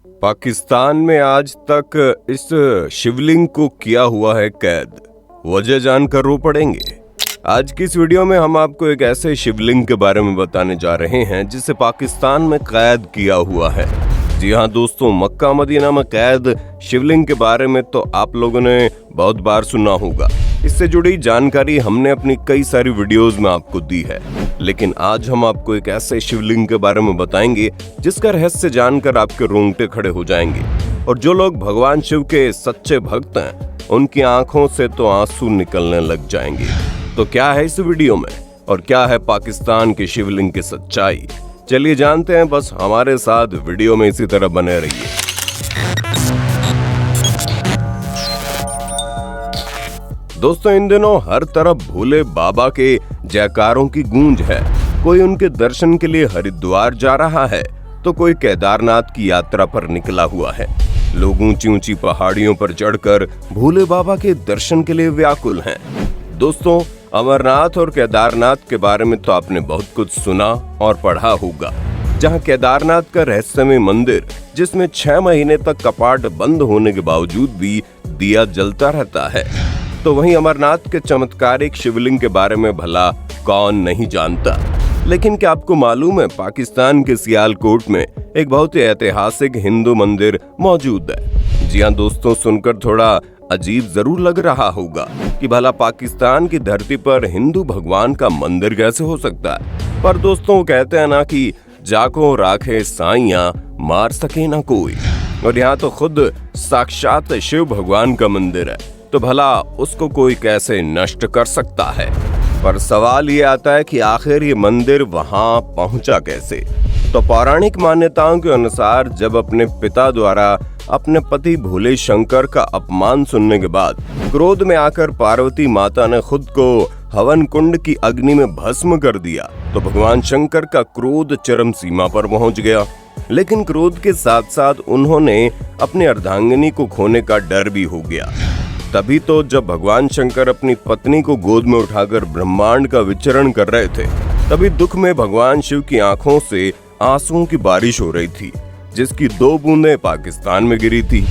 पाकिस्तान में आज तक इस शिवलिंग को किया हुआ है कैद। वजह जानकर रो पड़ेंगे। आज की इस वीडियो में हम आपको एक ऐसे शिवलिंग के बारे में बताने जा रहे हैं जिसे पाकिस्तान में कैद किया हुआ है। जी हाँ दोस्तों, मक्का मदीना में कैद शिवलिंग के बारे में तो आप लोगों ने बहुत बार सुना होगा। इससे जुड़ी जानकारी हमने अपनी कई सारी वीडियोस में आपको दी है, लेकिन आज हम आपको एक ऐसे शिवलिंग के बारे में बताएंगे जिसका रहस्य जानकर आपके रोंगटे खड़े हो जाएंगे। और जो लोग भगवान शिव के सच्चे भक्त हैं, उनकी आंखों से तो आंसू निकलने लग जाएंगे। तो क्या है इस वीडियो में और क्या है पाकिस्तान के शिवलिंग की सच्चाई, चलिए जानते हैं। बस हमारे साथ वीडियो में इसी तरह बने रहिए। दोस्तों, इन दिनों हर तरफ भोले बाबा के जयकारों की गूंज है। कोई उनके दर्शन के लिए हरिद्वार जा रहा है तो कोई केदारनाथ की यात्रा पर निकला हुआ है। लोग ऊंची ऊंची पहाड़ियों पर चढ़कर भोले बाबा के दर्शन के लिए व्याकुल हैं। दोस्तों, अमरनाथ और केदारनाथ के बारे में तो आपने बहुत कुछ सुना और पढ़ा होगा, जहां केदारनाथ का रहस्यमय मंदिर, जिसमें 6 महीने तक कपाट बंद होने के बावजूद भी दिया जलता रहता है, तो वहीं अमरनाथ के चमत्कारिक शिवलिंग के बारे में भला कौन नहीं जानता। लेकिन क्या आपको मालूम है, पाकिस्तान के सियालकोट में एक बहुत ही ऐतिहासिक हिंदू मंदिर मौजूद है। जी हाँ दोस्तों, सुनकर थोड़ा अजीब जरूर लग रहा होगा कि भला पाकिस्तान की धरती पर हिंदू भगवान का मंदिर कैसे हो सकता है। पर दोस्तों, कहते हैं ना कि जाको राखे साइयां, मार सके ना कोई। और यहाँ तो खुद साक्षात शिव भगवान का मंदिर है, तो भला उसको कोई कैसे नष्ट कर सकता है। पर सवाल ये आता है कि आखिर ये मंदिर वहां पहुंचा कैसे। तो पौराणिक मान्यताओं के अनुसार जब अपने पिता द्वारा अपने पति भोले शंकर का अपमान सुनने के बाद क्रोध में आकर पार्वती माता ने खुद को हवन कुंड की अग्नि में भस्म कर दिया, तो भगवान शंकर का क्रोध चरम सीमा पर पहुंच गया। लेकिन क्रोध के साथ साथ उन्होंने अपनी अर्धांगिनी को खोने का डर भी हो गया। तभी तो जब भगवान शंकर अपनी पत्नी को गोद में उठाकर ब्रह्मांड का विचरण कर रहे थे, तभी दुख में भगवान शिव की आंखों से आंसुओं की बारिश हो रही थी, जिसकी 2 बूंदें पाकिस्तान में गिरी थी,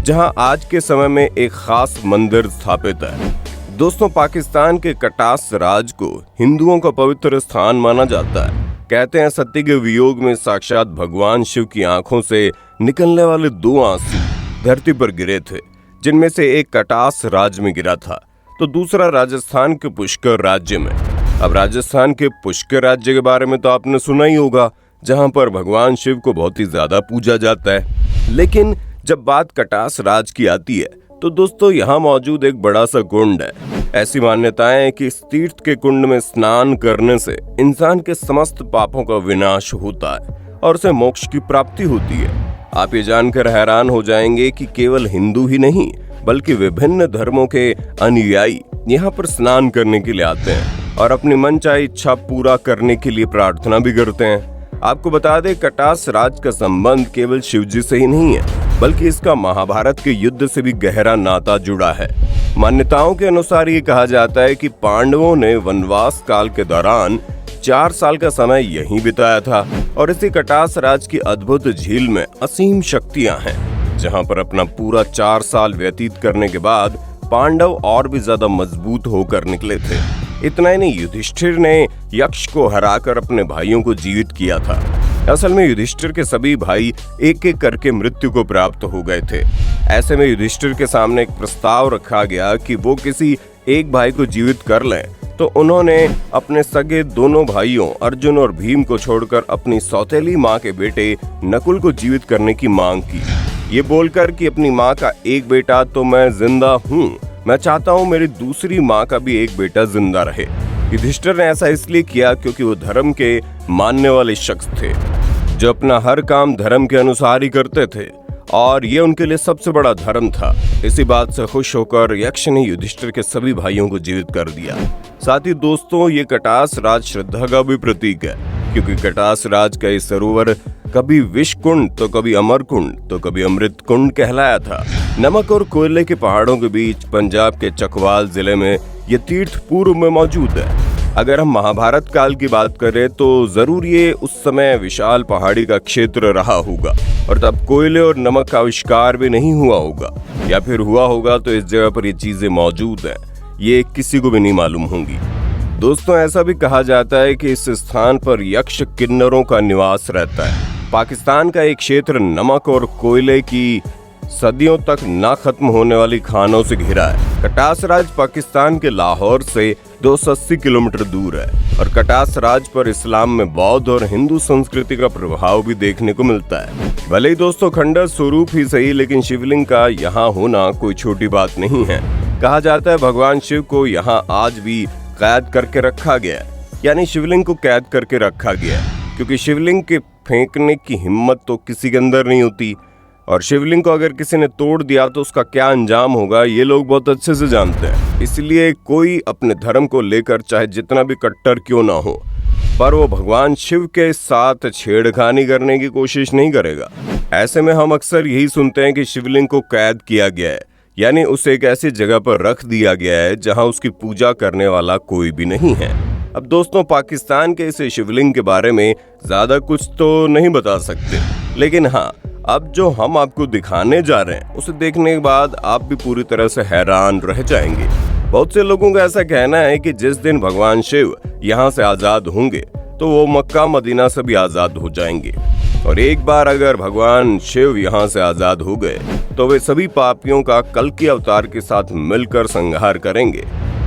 जहां आज के समय में एक खास मंदिर स्थापित है। दोस्तों, पाकिस्तान के कटास राज को हिंदुओं का पवित्र स्थान माना जाता है। कहते हैं सत्य के वियोग में साक्षात भगवान शिव की आंखों से निकलने वाले 2 आंसू धरती पर गिरे थे, जिनमें से एक कटास राज्य में गिरा था तो दूसरा राजस्थान के पुष्कर राज्य में। अब राजस्थान के पुष्कर राज्य के बारे में तो आपने सुना ही होगा, जहां पर भगवान शिव को बहुत ही ज्यादा पूजा जाता है। लेकिन जब बात कटास राज की आती है तो दोस्तों, यहाँ मौजूद एक बड़ा सा कुंड है। ऐसी मान्यताएं हैं कि इस तीर्थ के कुंड में स्नान करने से इंसान के समस्त पापों का विनाश होता है और उसे मोक्ष की प्राप्ति होती है। आप ये जानकर हैरान हो जाएंगे कि केवल हिंदू ही नहीं, बल्कि विभिन्न धर्मों के अनुयायी यहाँ पर स्नान करने के लिए आते हैं और अपनी मनचाही इच्छा पूरा करने के लिए प्रार्थना भी करते हैं। आपको बता दें, कटास राज का संबंध केवल शिवजी से ही नहीं है, बल्कि इसका महाभारत के युद्ध से भी गहरा नाता जुड़ा है। मान्यताओं के अनुसार ये कहा जाता है कि पांडवों ने वनवास काल के दौरान 4 साल का समय यहीं बिताया था और इसी कटास राज की अद्भुत झील में असीम शक्तियां हैं, जहां पर अपना पूरा 4 साल व्यतीत करने के बाद पांडव और भी ज्यादा मजबूत होकर निकले थे। इतना ही नहीं, युधिष्ठिर ने यक्ष को हराकर अपने भाइयों को जीवित किया था। असल में युधिष्ठिर के सभी भाई एक एक करके मृत्यु को प्राप्त हो गए थे। ऐसे में युधिष्ठिर के सामने एक प्रस्ताव रखा गया कि वो किसी एक भाई को जीवित कर लें, तो उन्होंने अपने सगे दोनों भाइयों अर्जुन और भीम को छोड़कर अपनी सौतेली माँ के बेटे नकुल को जीवित करने की मांग की, ये बोलकर कि अपनी माँ का एक बेटा तो मैं जिंदा हूँ, मैं चाहता हूँ मेरी दूसरी माँ का भी एक बेटा जिंदा रहे। युधिष्ठिर ने ऐसा इसलिए किया क्योंकि वो धर्म के मानने वाले शख्स थे, जो अपना हर काम धर्म के अनुसार ही करते थे और ये उनके लिए सबसे बड़ा धर्म था। इसी बात से खुश होकर यक्ष ने युधिष्ठिर के सभी भाइयों को जीवित कर दिया। साथ ही दोस्तों, ये कटास राज श्रद्धा का भी प्रतीक है, क्योंकि कटास राज का ये सरोवर कभी विष कुंड तो कभी अमर कुंड तो कभी अमृत कुंड कहलाया था। नमक और कोयले के पहाड़ों के बीच पंजाब के चकवाल जिले में ये तीर्थ पूर्व में मौजूद है। अगर हम महाभारत काल की बात करें तो जरूर ये उस समय विशाल पहाड़ी का क्षेत्र रहा होगा और तब कोयले और नमक का आविष्कार भी नहीं हुआ होगा, या फिर हुआ होगा तो इस जगह पर ये चीजें मौजूद हैं, ये किसी को भी नहीं मालूम होंगी। दोस्तों, ऐसा भी कहा जाता है कि इस स्थान पर यक्ष किन्नरों का निवास रहता है। पाकिस्तान का एक क्षेत्र नमक और कोयले की सदियों तक ना खत्म होने वाली खानों से घिरा है। कटास राज पाकिस्तान के लाहौर से 280 किलोमीटर दूर है और कटास राज पर इस्लाम में बौद्ध और हिंदू संस्कृति का प्रभाव भी देखने को मिलता है। भले ही दोस्तों खंडर स्वरूप ही सही, लेकिन शिवलिंग का यहाँ होना कोई छोटी बात नहीं है। कहा जाता है भगवान शिव को यहाँ आज भी कैद करके रखा गया है, यानी शिवलिंग को कैद करके रखा गया है, क्योंकि शिवलिंग के फेंकने की हिम्मत तो किसी के अंदर नहीं होती और शिवलिंग को अगर किसी ने तोड़ दिया तो उसका क्या अंजाम होगा ये लोग बहुत अच्छे से जानते हैं। इसलिए कोई अपने धर्म को लेकर चाहे जितना भी कट्टर क्यों ना हो, पर वो भगवान शिव के साथ छेड़खानी करने की कोशिश नहीं करेगा। ऐसे में हम अक्सर यही सुनते हैं कि शिवलिंग को कैद किया गया है, यानी उसे एक ऐसी जगह पर रख दिया गया है जहां उसकी पूजा करने वाला कोई भी नहीं है। अब दोस्तों, पाकिस्तान के इस शिवलिंग के बारे में ज्यादा कुछ तो नहीं बता सकते, लेकिन हाँ, अब जो हम आपको दिखाने जा रहे हैं उसे देखने के बाद आप भी पूरी तरह से हैरान रह जाएंगे। बहुत से लोगों का ऐसा कहना है कि जिस दिन भगवान शिव यहाँ से आजाद होंगे तो वो मक्का मदीना से भी आजाद हो जाएंगे, और एक बार अगर भगवान शिव यहाँ से आजाद हो गए तो वे सभी पापियों का कल्कि अवतार के साथ मिलकर संहार करेंगे।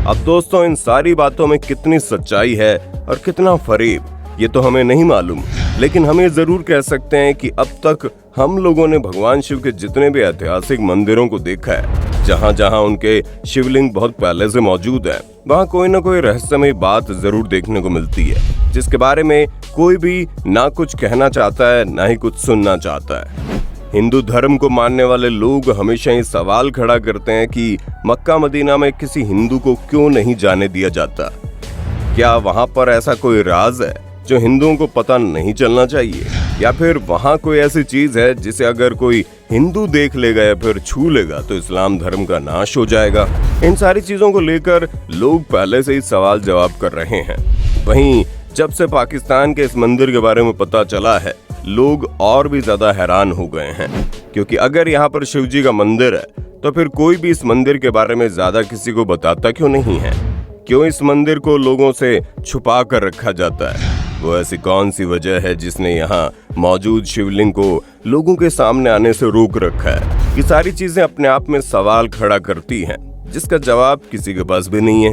अब दोस्तों, इन सारी बातों में कितनी सच्चाई है और कितना फरेब, ये तो हमें नहीं मालूम, लेकिन हम ये जरूर कह सकते हैं कि अब तक हम लोगों ने भगवान शिव के जितने भी ऐतिहासिक मंदिरों को देखा है, जहाँ जहाँ उनके शिवलिंग बहुत पहले से मौजूद है, वहाँ कोई ना कोई रहस्यमय बात जरूर देखने को मिलती है, जिसके बारे में कोई भी ना कुछ कहना चाहता है ना ही कुछ सुनना चाहता है। हिंदू धर्म को मानने वाले लोग हमेशा ये सवाल खड़ा करते हैं कि मक्का मदीना में किसी हिंदू को क्यों नहीं जाने दिया जाता। क्या वहाँ पर ऐसा कोई राज है जो हिंदुओं को पता नहीं चलना चाहिए, या फिर वहाँ कोई ऐसी चीज है जिसे अगर कोई हिंदू देख लेगा या फिर छू लेगा तो इस्लाम धर्म का नाश हो जाएगा। इन सारी चीजों को लेकर लोग पहले से ही सवाल जवाब कर रहे हैं। वहीं जब से पाकिस्तान के इस मंदिर के बारे में पता चला है, लोग और भी ज्यादा हैरान हो गए हैं, क्योंकि अगर यहाँ पर शिव जी का मंदिर है तो फिर कोई भी इस मंदिर के बारे में ज्यादा किसी को बताता क्यों नहीं है? क्यों इस मंदिर को लोगों से छुपा कर रखा जाता है? वो ऐसी कौन सी वजह है जिसने यहाँ मौजूद शिवलिंग को लोगों के सामने आने से रोक रखा है? ये सारी चीजें अपने आप में सवाल खड़ा करती हैं, जिसका जवाब किसी के पास भी नहीं है,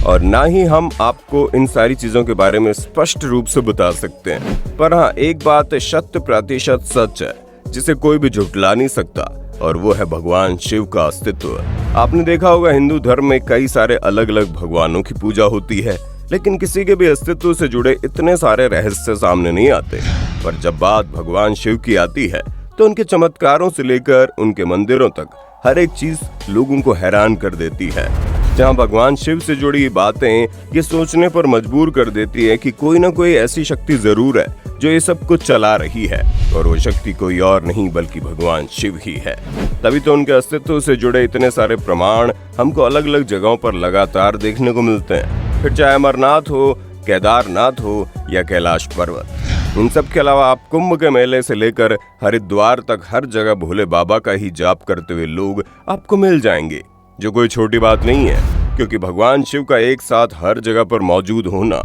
और ना ही हम आपको इन सारी चीजों के बारे में स्पष्ट रूप से बता सकते हैं। पर हाँ, एक बात 100% सच है जिसे कोई भी झुठला नहीं सकता, और वो है भगवान शिव का अस्तित्व। आपने देखा होगा हिंदू धर्म में कई सारे अलग अलग भगवानों की पूजा होती है, लेकिन किसी के भी अस्तित्व से जुड़े इतने सारे रहस्य सामने नहीं आते। पर जब बात भगवान शिव की आती है तो उनके चमत्कारों से लेकर उनके मंदिरों तक हर एक चीज लोगों को हैरान कर देती है। जहां भगवान शिव से जुड़ी बातें ये सोचने पर मजबूर कर देती है कि कोई ना कोई ऐसी शक्ति जरूर है जो ये सब कुछ चला रही है, और वो शक्ति कोई और नहीं बल्कि भगवान शिव ही है। तभी तो उनके अस्तित्व से जुड़े इतने सारे प्रमाण हमको अलग अलग जगहों पर लगातार देखने को मिलते हैं, फिर चाहे अमरनाथ हो, केदारनाथ हो या कैलाश पर्वत। इन सब के अलावा आप कुंभ के मेले से लेकर हरिद्वार तक हर जगह भोले बाबा का ही जाप करते हुए लोग आपको मिल जाएंगे, जो कोई छोटी बात नहीं है, क्योंकि भगवान शिव का एक साथ हर जगह पर मौजूद होना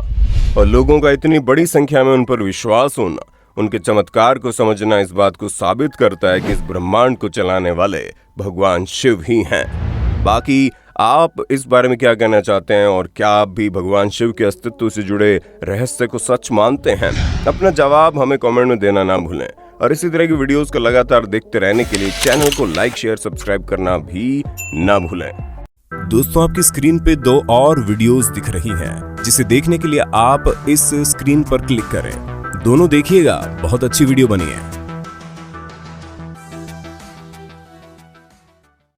और लोगों का इतनी बड़ी संख्या में उन पर विश्वास होना, उनके चमत्कार को समझना इस बात को साबित करता है कि इस ब्रह्मांड को चलाने वाले भगवान शिव ही हैं। बाकी आप इस बारे में क्या कहना चाहते हैं, और क्या आप भी भगवान शिव के अस्तित्व से जुड़े रहस्य को सच मानते हैं? अपना जवाब हमें कमेंट में देना ना भूलें, और इसी तरह की वीडियोस को लगातार देखते रहने के लिए चैनल को लाइक, शेयर, सब्सक्राइब करना भी ना भूलें। दोस्तों, आपकी स्क्रीन पे 2 और वीडियोस दिख रही हैं, जिसे देखने के लिए आप इस स्क्रीन पर क्लिक करें। दोनों देखिएगा, बहुत अच्छी वीडियो बनी है।